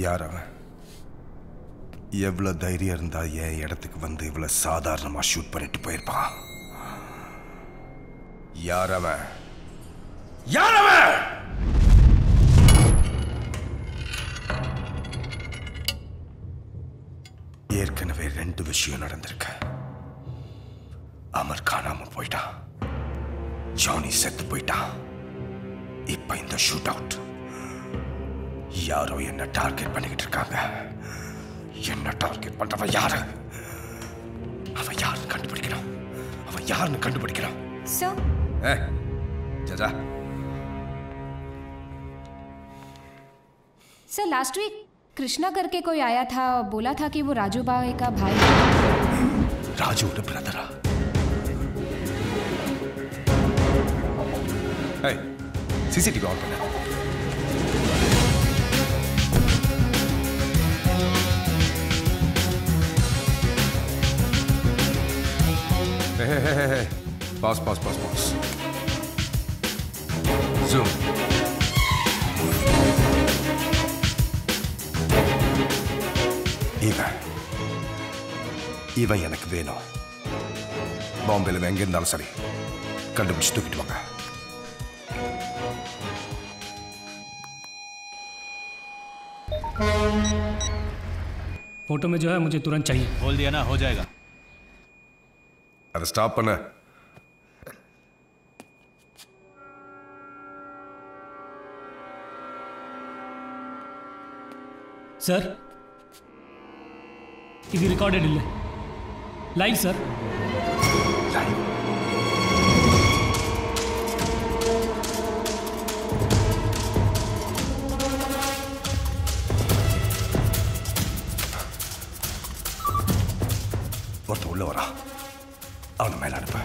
யார் அவன்? எவ்வளவு தைரியம் இருந்தா என் இடத்துக்கு வந்து இவ்வளவு சாதாரணமா ஷூட் பண்ணிட்டு போயிருப்பான்? யார் அவன்? யார் அவன்? ஏற்கனவே 2 விஷயம் நடந்திருக்கு. அமர் காணாம போயிட்டான், ஜானி செத்து போயிட்டான். இப்ப இந்த ஷூட் அவுட். யாரோ என்ன டார்கெட் பண்ணிக்கிட்டு இருக்காங்க. என்ன டார்கெட் பண்றவன் யாரு? அவன் யாருன்னு கண்டுபிடிக்கணும். அவன் யாருன்னு கண்டுபிடிக்கணும். सर लास्ट वीक कृष्णा करके कोई आया था, बोला था कि वो राजू भाई का भाई है। राजू का ब्रदर? सीसीटीवी ऑन करना। Hey. Pause. Zoom. இவன் எனக்கு வேணும். பாம்பேல எங்க இருந்தாலும் சரி கண்டுபிடிச்சு தூக்கிட்டு வாங்க. फोटो में जो है मुझे तुरंत चाहिए। बोल दिया ना, हो जाएगा। அதை ஸ்டாப் பண்ண. सर ఇది రికార్డెడ్ ఇల్లే లైవ్ సార్. ஒருத்தன் உள்ள வரா, அவனை மேல அனுப்ப.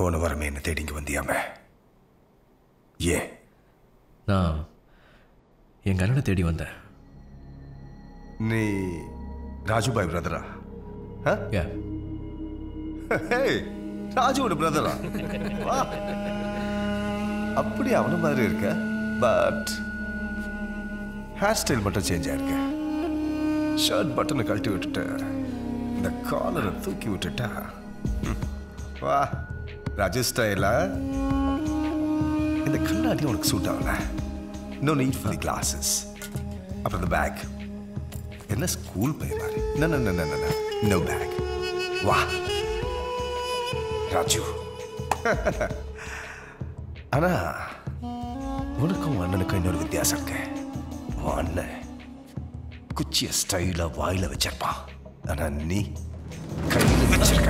போன வாரமே என்ன தேடி இங்க வந்தியாம? ஏன்? நான் எங்க அண்ணனை தேடி வந்தேன். நீ ராஜுபாய் பிரதரா? ராஜுவோட பிரதரா? அப்படி அவன மாதிரி இருக்க, பட் ஹேர் ஸ்டைல் மட்டும் சேஞ்ச் ஆயிருக்க. ஷர்ட் பட்டனை கழட்டி விட்டுட்டு இந்த காலரை தூக்கி விட்டுட்டா. வா ராஜு ஸ்டைலா? இந்த கண்ணாடி உனக்கு சூட் ஆகல. No need for the glasses. அப்புறம் இந்த பேக் என்ன ஸ்கூல் பையன் மாதிரி? No bag. வா ராஜு. ஆனா உனக்கும் அண்ணனுக்கும் இன்னொரு வித்தியாசம் இருக்கு. அண்ணன் குச்சிய ஸ்டைலா வாயில வச்சிருப்பான், ஆனா நீ கையில வச்சிருக்க.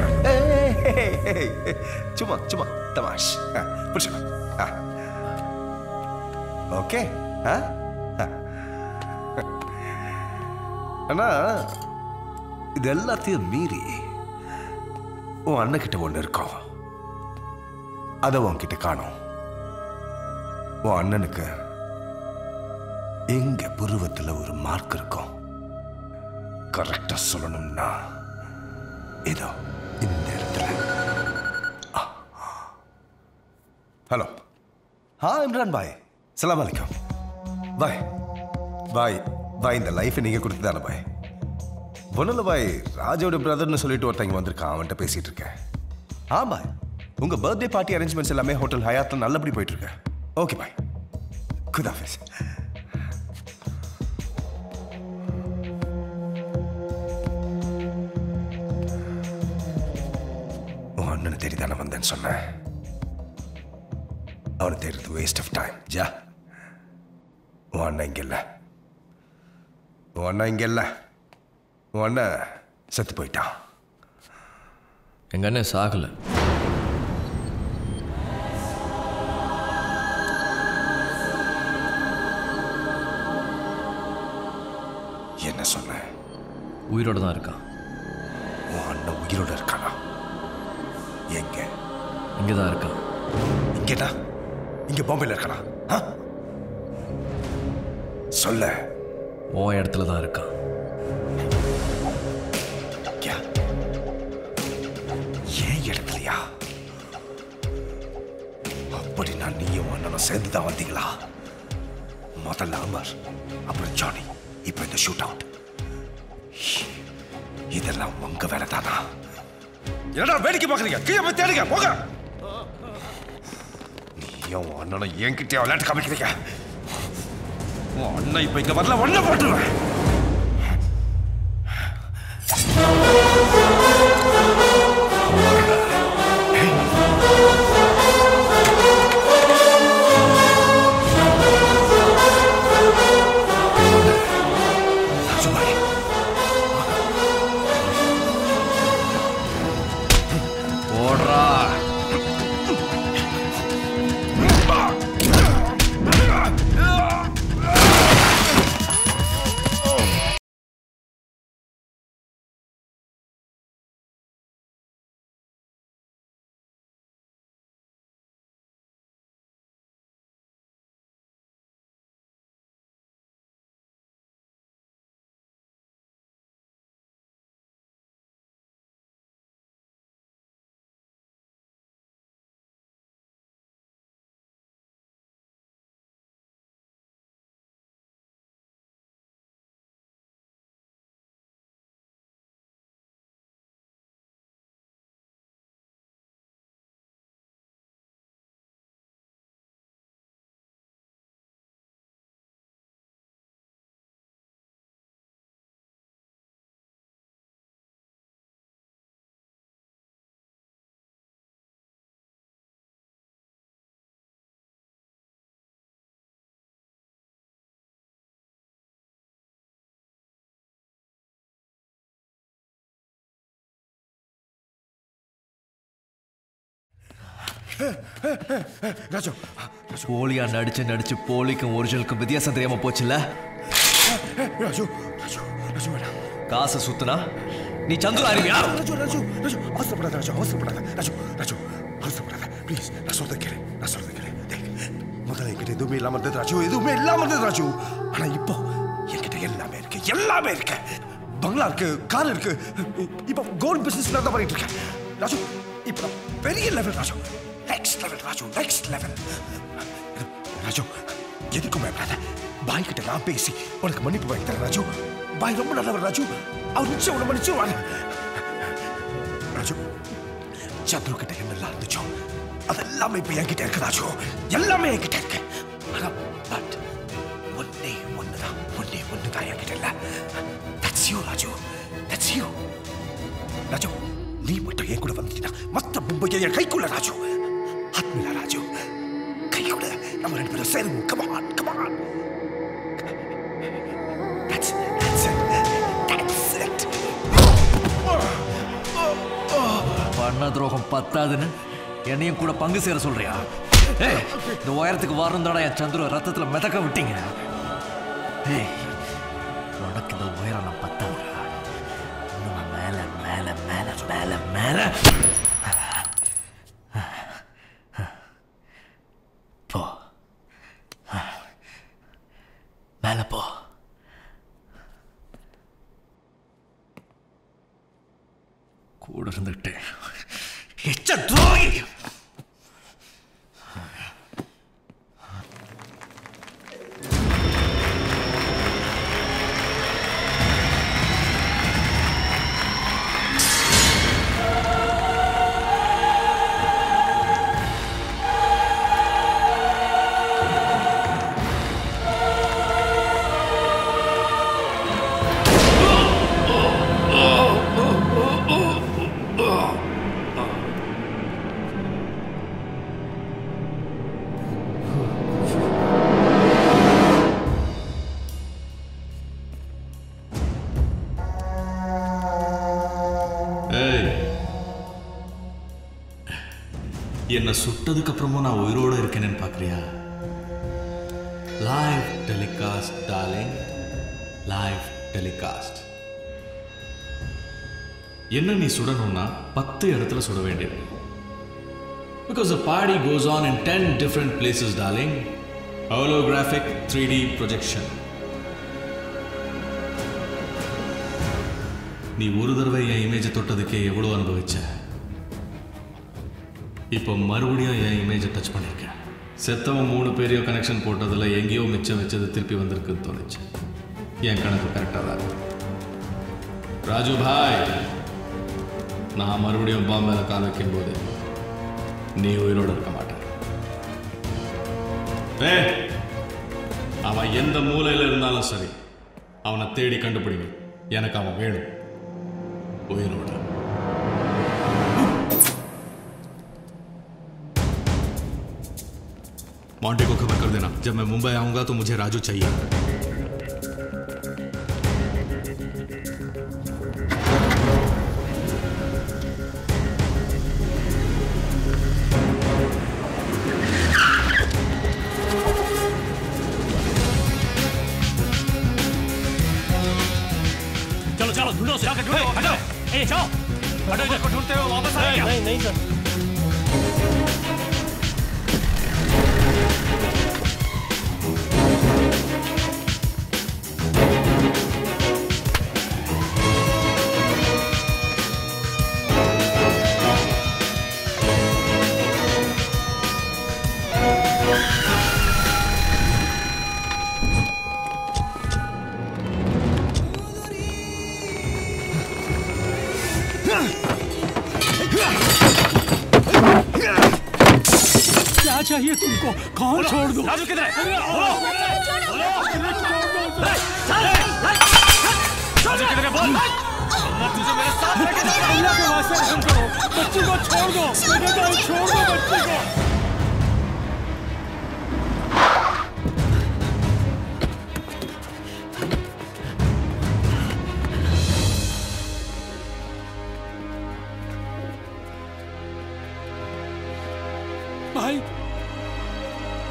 சும்மா தமாஷ். புடிச்சுக்க. ஓகே. ஆனா இது எல்லாத்தையும் மீறி உன் அண்ணன் கிட்ட ஒண்ணு இருக்கும். அத உன்கிட்ட காணும். உன் அண்ணனுக்கு எங்க புருவத்துல ஒரு மார்க் இருக்கும். கரெக்டா சொல்லணும்னா இதோ இந்த இடத்துல. ஹலோ. இம்ரான் பாய், சலாம் அலைக்கும். பாய் இந்த லைஃப் நீங்க கொடுத்துதான பாய்? ஒண்ணுல பாய், ராஜோட பிரதர்னு சொல்லிட்டு ஒருத்தங்க வந்திருக்கான், அவன்கிட்ட பேசிட்டு இருக்கேன். பாய், உங்க பர்த்டே பார்ட்டி அரேஞ்ச்மெண்ட்ஸ் எல்லாமே ஹோட்டல் ஹயாத்ல நல்லபடி போயிட்டு இருக்கு. ஓகே பாய், குதாஃபிஸ். உன் அண்ணனை தேடி தானே வந்தேன்னு சொன்னேன். அவனை தேடுறது வேஸ்ட் ஆஃப் டைம். ஜா, உன் அண்ணன் இங்க இல்ல. உன் அண்ணன் செத்து போயிட்டான். எங்க அண்ணன் சாகல. என்ன சொன்ன? உயிரோட தான் இருக்கான். உன் அண்ணன் உயிரோட இருக்கானா? எங்க? இங்கதான் இருக்கான். இங்கடா இங்க பாம்பேல இருக்கடா சொல்ல உன் இடத்துல தான் இருக்கான் ஏன் இடத்துலயா அப்படின்னா நீயும் அண்ணனும் சேர்ந்துதான் வந்தீங்களா முதல்ல அமர் அப்புறம் ஜானி இப்ப இந்த ஷூட் அவுட் இதெல்லாம் உங்க வேலை தானா என்னடா வேடிக்கை பார்க்கறீங்க கீழே போய் தேடுங்க போங்க நீயும் அண்ணனும் என்கிட்ட விளையாட்டு காமிக்கிறீங்க உன் அண்ணன் இப்ப இங்க வரல ஒண்ணு போட்டுருவேன் ராஜு போலியா நடிச்சு போலிக்கும் ஒரிஜினலுக்கும் வித்தியாசம் தெரியாம போச்சுல்ல ராஜு ராஜு ராஜு வேணாம் காசை சுத்துனா நீ சந்துரு அறிவியா ராஜு ராஜு ராஜு அவசரப்படாத ராஜு அவசரப்படாத ராஜு ராஜு அவசரப்படாத ப்ளீஸ் நான் சொல்றது கேளு முதல்ல என்கிட்ட எதுவுமே இல்லாம இருந்தது ராஜு எதுவுமே இல்லாம இருந்தது ராஜு ஆனா இப்போ என்கிட்ட எல்லாமே இருக்கு பங்களா இருக்கு கார் இருக்கு இப்போ கோல்ட் பிசினஸ் தான் பண்ணிட்டு இருக்கேன் ராஜு இப்போ பெரிய level Raju next level Raju எதுக்கும் பயப்படாத பாய் கிட்ட நான் பேசி உனக்கு மன்னிப்பு வாங்கி தரேன் ராஜு பாய் ரொம்ப நல்லவர் ராஜு அவர் நிச்சயம் உன்னை மன்னிச்சுவாங்க ராஜு சந்துரு கிட்ட என்னெல்லாம் இருந்துச்சோ அதெல்லாமே இப்ப என்கிட்ட இருக்கு ராஜு எல்லாமே என்கிட்ட இருக்கு ஆனா பட் ஒன்னே ஒண்ணுதான் என்கிட்ட இல்ல that's you Raju that's you Raju நீ மட்டும் என் கூட வந்துட்டா மத்த மும்பையை என் கைக்குள்ள ராஜு ஆத்மிலா ராஜு கைக்குள்ள நம்ம ரெண்டு பேரும் சேருவோம் கமான் That's it. பண்ண துரோகம் பத்தாதுன்னு என்னையும் கூட பங்கு சேர சொல்றியா இந்த உயரத்துக்கு வரணும் தானே என் சந்துரு ரத்தத்துல மிதக்க விட்டீங்க உனக்கு இந்த உயரம் நான் பத்தாது மேல மேல மேல மேல மேல போ மேல போ கூட இருந்துட்டு எச்ச துரோகி என்ன சுட்டதுக்கு அப்புறமும் நான் உயிரோடு இருக்கேன்னு பார்க்குறியா? Live telecast darling, live telecast. என்ன நீ சுடணும்னா 10 இடத்துல சுட வேண்டியது. Because the party goes on in 10 different places, darling. Holographic 3D projection. நீ ஒரு தடவை என் இமேஜை தொட்டதுக்கே எவ்வளோ அனுபவிச்ச, இப்போ மறுபடியும் என் இமேஜை டச் பண்ணியிருக்க. செத்தவன் 3 பேரையும் கனெக்ஷன் போட்டதில் எங்கேயோ மிச்சம் வச்சது திருப்பி வந்திருக்குன்னு தோணுச்சு. என் கணக்கு கரெக்டாக தான் இருக்கு. ராஜு பாய், நான் மறுபடியும் பாம்பேல கால் வைக்கும் போது நீ உயிரோடு இருக்க மாட்டேன். அவன் எந்த மூலையில் இருந்தாலும் சரி, அவனை தேடி கண்டுபிடிங்க. எனக்கு அவன் வேணும் உயிரோடு. मॉन्टे को खबर कर देना, जब मैं मुंबई आऊंगा तो मुझे राजू चाहिए. चलो चलो ढूंढो, जाकर ढूंढो. हटो, ए जाओ, हटो इधर. ढूंढते हो वापस आ गया? नहीं नहीं सर. क्या चाहिए तुमको? कौन छोड़ दो? राजू किधर है? राजू किधर है? बोल. तुझे मेरे साथ लेके जाऊंगा. अल्लाह के वास्ते रहम करो, बच्ची को छोड़ दो. मैंने कहा छोड़ दो बच्ची को.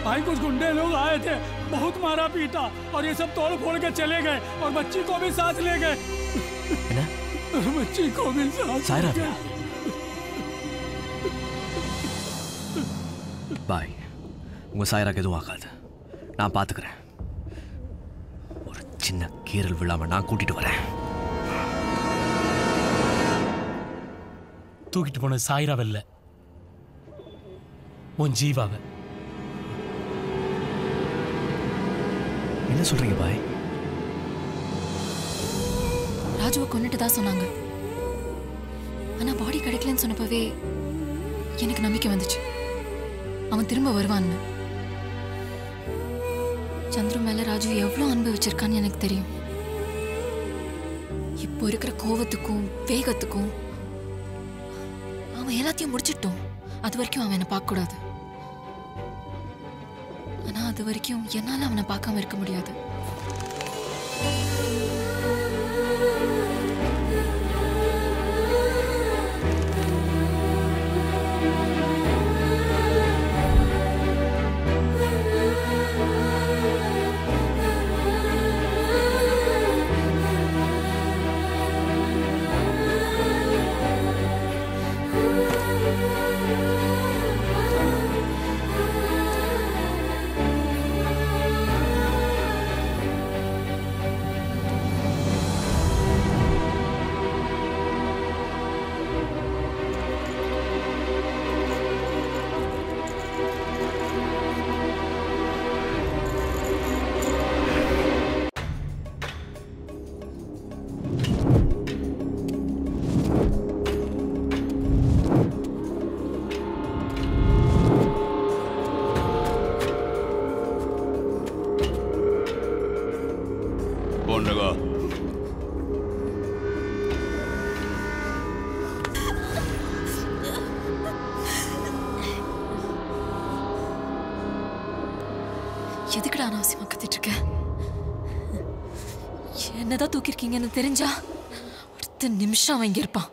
भाई कुछ गुंडे लोग आए थे, बहुत मारा पीटा और ये सब तोड़ फोड़ के चले गए और बच्ची को भी साथ ले गए. बच्ची को भी साथ सायरा பாய், உங்க சாயராக்கு எதுவும் ஆகாது. நான் பார்த்துக்கிறேன். ஒரு சின்ன கீரல் விழாம நான் கூட்டிட்டு வரேன். தூக்கிட்டு போன சாயிராவல்ல, உன் ஜீவாவை. என்ன சொல்றீங்க பாய்? ராஜுவை கொன்னுட்டு தான் சொன்னாங்க. ஆனா பாடி கிடைக்கலன்னு சொன்னப்பவே எனக்கு நம்பிக்கை வந்துச்சு, அவன் திரும்ப வருவான்னு. சந்துரு மேல ராஜு எவ்வளவு அன்பு வச்சிருக்கான்னு எனக்கு தெரியும். இப்போ இருக்கிற கோவத்துக்கும் வேகத்துக்கும் அவன் எல்லாத்தையும் முடிச்சிட்டோம். அது வரைக்கும் அவன் என்னை பார்க்க கூடாது. ஆனா அது வரைக்கும் என்னால அவனை பார்க்காம இருக்க முடியாது. எதுக்குடா அனாவசியமா கத்திட்டு இருக்க? என்னதான் தூக்கிருக்கீங்கன்னு தெரிஞ்சா அடுத்த நிமிஷம் அவன் இங்க இருப்பான்.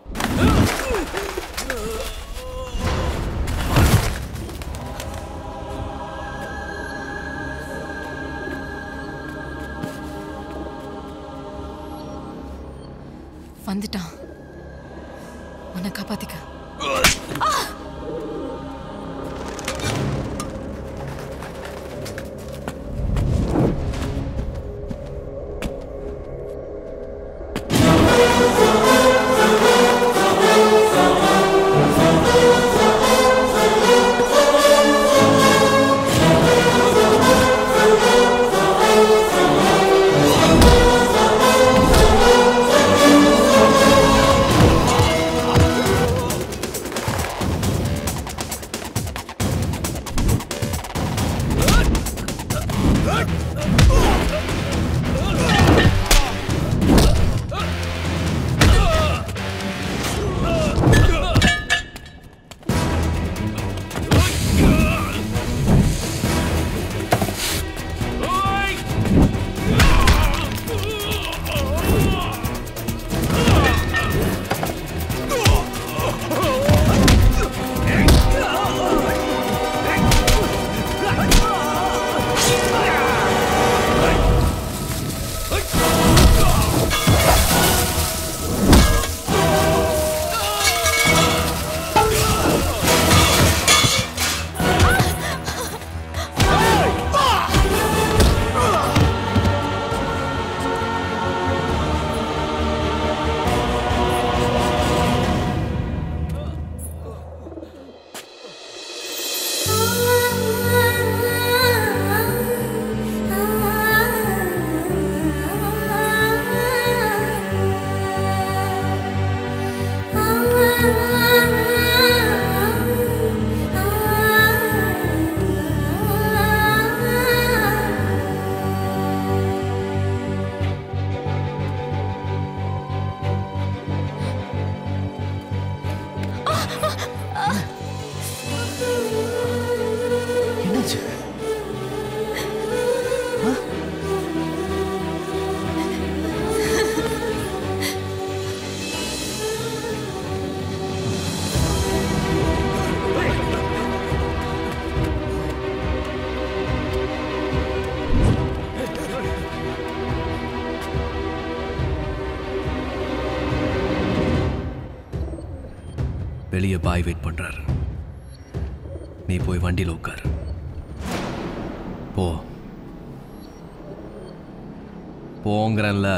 வந்துட்டான், உன்னை காப்பாத்திக்க. வெளியே பாய் வெயிட் பண்றாரு. நீ போய் வண்டியில் உட்கார். போ போங்கறல்ல.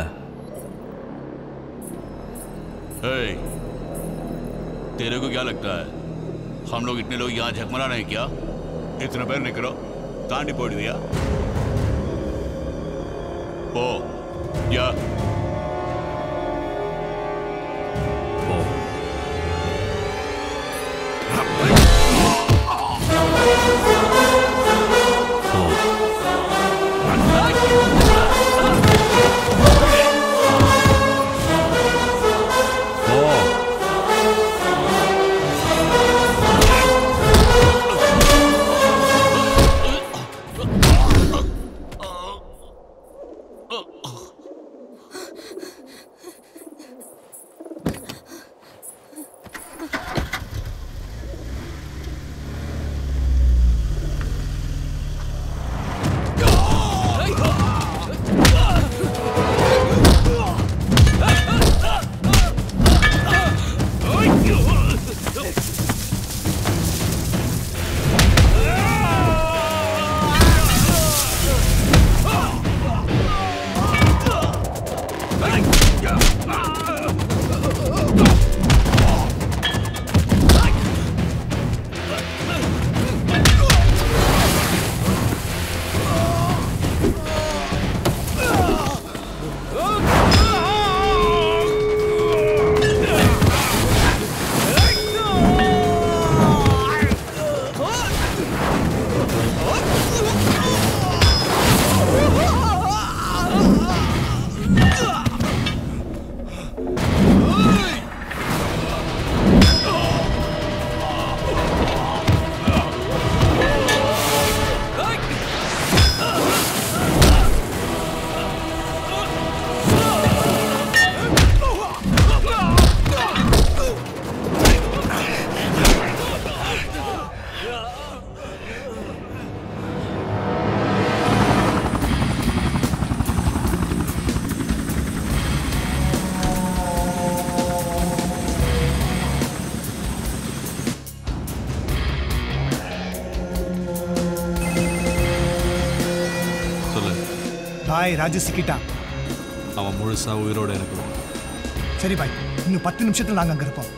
तेरे को क्या लगता है हम लोग इतने लोग यहाँ झकमरा रहे हैं क्या? इतना पैर निकलो तांडी पोड़ दिया ओ या பாய் ராஜு சிக்கிட்டான். அவன் முழுசா உயிரோட எனக்கு. சரி பாய், இன்னும் 10 நிமிஷத்துல நாங்க அங்க இருப்போம்.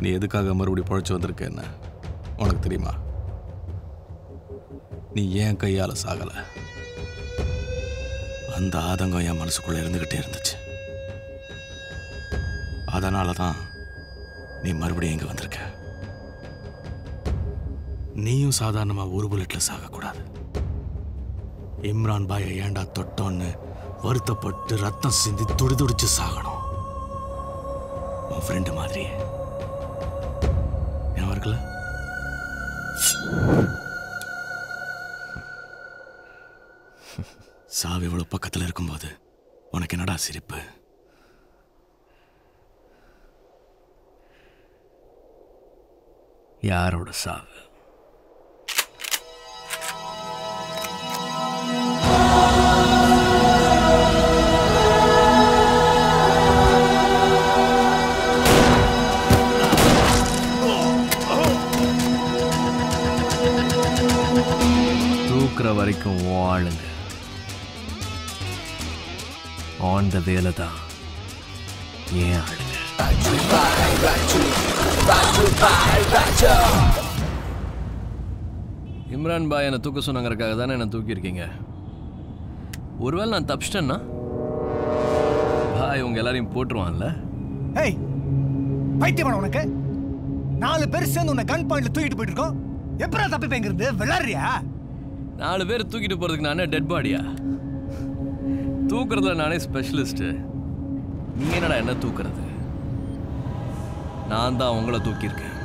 நீ எதுக்காக மறுபடியும் பொழைச்சு வந்திருக்க என்ன உனக்கு தெரியுமா? நீ ஏன் கையால சாகல, அந்த ஆதங்கம் என் மனசுக்குள்ள இருந்துகிட்டே இருந்துச்சு. அதனால தான் நீ மறுபடியும் இங்க வந்திருக்க. நீயும் சாதாரணமா ஒரு புல்லட்ல சாகக்கூடாது. இம்ரான் பாயை ஏண்டா தொட்டோன்னு வருத்தப்பட்டு ரத்தம் சிந்தி துடிதுடிச்சு சாகணும். உன் ஃப்ரெண்டு மாதிரி ஞாபகம் இருக்குல்ல? சாவு இவ்வளவு பக்கத்துல இருக்கும்போது உனக்கு என்னடா சிரிப்பு? யாரோட சாவு? தூக்குற வரைக்கும் வாழுங்க. ஆன் த வேலை தான் ஏன் ஆளுங்க. இம்ரான் பாய் என்னை தூக்க சொன்னாங்கிறக்காக தானே என்னை தூக்கியிருக்கீங்க. ஒருவேளை நான் தப்பிச்சிட்டேன்னா பாய் உங்க எல்லாரையும் போட்டுருவான்ல. ஏய் பைத்தியமான உனக்கு 4 பேர் சேர்ந்து உன்னை கன் பாயிண்ட்ல தூக்கிட்டு போயிட்டு இருக்கோம். எப்படா தப்பிப்பேங்கிறது விளையாடுறியா? 4 பேர் தூக்கிட்டு போறதுக்கு நானே டெட் பாடியா? தூக்குறதுல நானே ஸ்பெஷலிஸ்ட். நீங்க என்னடா என்ன தூக்குறது? நான் தான் உங்களை தூக்கியிருக்கேன்.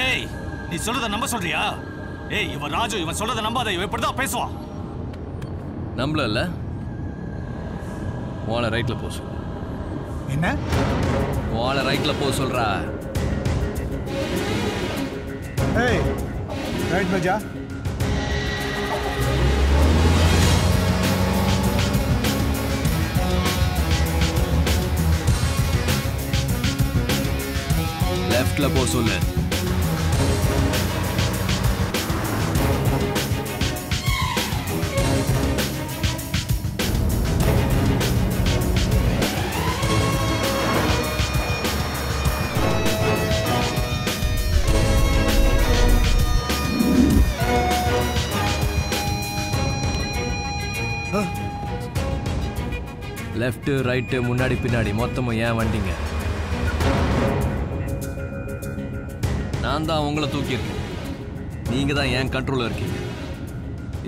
ஏய் நீ சொல்றத நம்ப சொல்றியா? ஏய் இவன் ராஜு, இவன் சொல்றத நம்பாத. இவன் இப்படிதான் பேசுவான். நம்பல வாழை ரைட்ல போ சொல்ற. என்ன வாழை ரைட்ல போ சொல்றா? ஏய் ரைட் में जा. लेफ्ट ல போ சொல்லு. லெஃப்ட் ரைட்டு முன்னாடி பின்னாடி மொத்தமும் ஏன் வண்டிங்க? நான் தான் உங்களை தூக்கியிருக்கேன். நீங்க தான் ஏன் கண்ட்ரோல்ல இருக்கீங்க.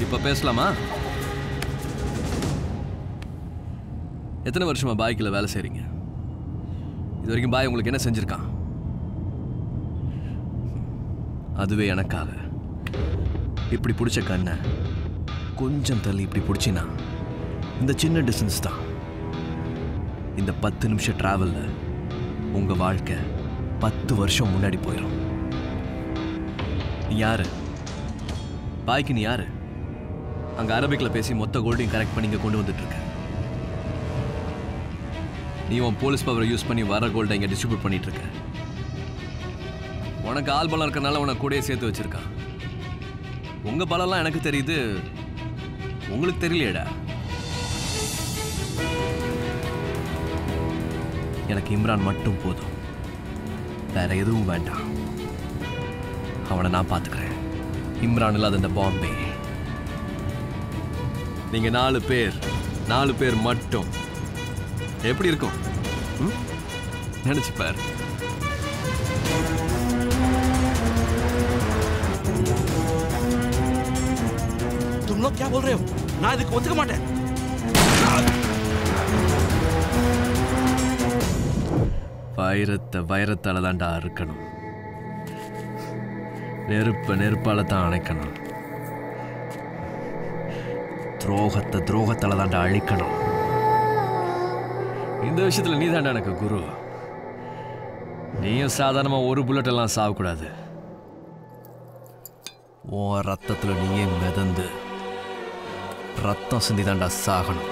இப்ப பேசலாமா? எத்தனை வருஷமா பாய்க்கில் வேலை செய்றீங்க? இது வரைக்கும் பாய் உங்களுக்கு என்ன செஞ்சிருக்கான்? அதுவே எனக்காக இப்படி பிடிச்ச கண்ணை கொஞ்சம் தள்ளி இப்படி பிடிச்சினா இந்த சின்ன டிஸ்டன்ஸ் தான். இந்த 10 நிமிஷம் டிராவல்ல உங்க வாழ்க்கை 10 வருஷம் முன்னாடி போயிடும். நீ யாரு? பாய்க்கு நீ யாரு? அங்க அரபிக்ல பேசி மொத்த கோல்டையும் கரெக்ட் பண்ணி இங்க கொண்டு வந்துட்டு இருக்க. நீ உன் போலீஸ் பவரை யூஸ் பண்ணி வர கோல்டை இங்க டிஸ்ட்ரிபியூட் பண்ணிட்டு இருக்க. உனக்கு ஆள் பலம் இருக்கனால உனக்கு கூடயே சேர்த்து வச்சிருக்கான். உங்க பலம்லாம் எனக்கு தெரியுது, உங்களுக்கு தெரியலையேடா. எனக்கு இம்ரான் மட்டும் போதும், வேற எதுவும் வேண்டாம். அவனை நான் பார்த்துக்கிறேன். இம்ரான் இல்லாத இந்த பாம்பே. நீங்க 4 பேர் மட்டும் எப்படி இருக்கும் நினைச்சு பாரு. तुम लोग क्या बोल रहे हो? நான் இதுக்கு ஒத்துக்க மாட்டேன். வைரத்தால தான்டா அறுக்கணும். நெருப்பால தான் அணைக்கணும். துரோகத்தால தான்டா அழிக்கணும். இந்த விஷயத்துல நீ தான்டா எனக்கு குரு. நீயும் சாதாரணமா ஒரு புல்லட் எல்லாம் சாகக்கூடாது. உன் ரத்தத்துல நீயே மிதந்து ரத்தம் சிந்தி தான்டா சாகணும்.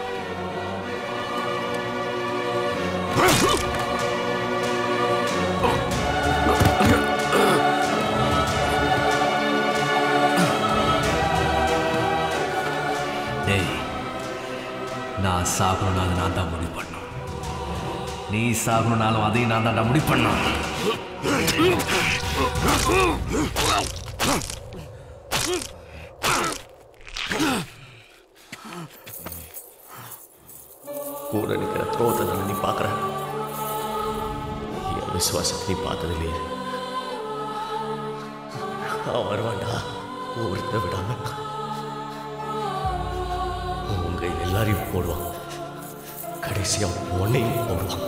நான் சாகணும்னாலும் நான் தான் முடிவு பண்ணும். நீ சாகணும்னாலும் அதையும் நான் தான் முடிவு பண்ணும். கூட நிற்கிற துரோகத்தை நான் நீ பார்க்குற என் விசுவாசத்தை நீ பார்த்ததில்லையே. அவன் வருவான்டா, ஒருத்த விடாம உங்க எல்லாரையும் போடுவான். கடைசியா உன்னையும் போடுவான்.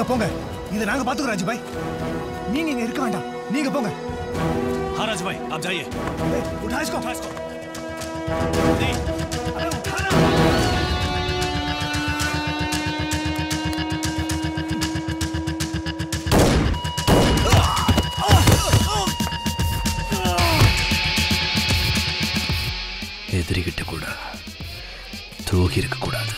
போங்க, இதை நாங்க பாத்துக்கிறோம் ராஜு பாய். நீங்க இங்க இருக்க வேண்டாம். நீங்க போங்க. हाँ राजू भाई आप जाइए. उठा इसको. नहीं अरे उठाना. எதிரிகிட்ட கூட தூக்கி இருக்க கூடாது.